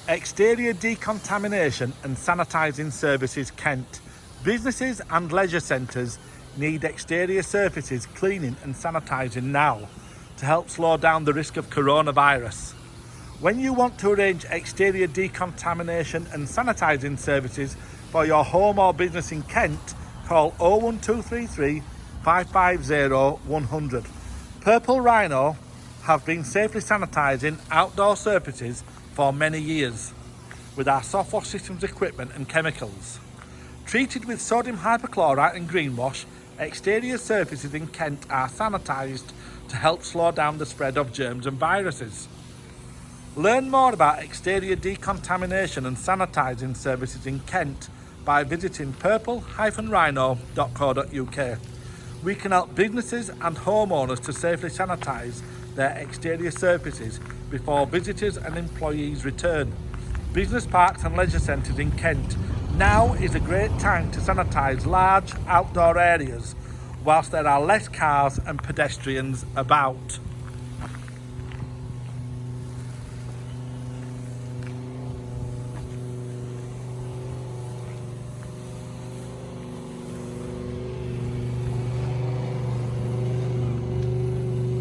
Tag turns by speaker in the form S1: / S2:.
S1: Exterior Decontamination and Sanitising Services Kent. Businesses and leisure centres need exterior surfaces cleaning and sanitising now to help slow down the risk of coronavirus. When you want to arrange exterior decontamination and sanitising services for your home or business in Kent, call 01233 550 100. Purple Rhino have been safely sanitising outdoor surfaces for many years with our soft wash systems equipment and chemicals. Treated with sodium hypochlorite and green wash, exterior surfaces in Kent are sanitised to help slow down the spread of germs and viruses. Learn more about exterior decontamination and sanitising services in Kent by visiting purple-rhino.co.uk. We can help businesses and homeowners to safely sanitise their exterior surfaces before visitors and employees return. Business parks and leisure centres in Kent. Now is a great time to sanitise large outdoor areas whilst there are less cars and pedestrians about.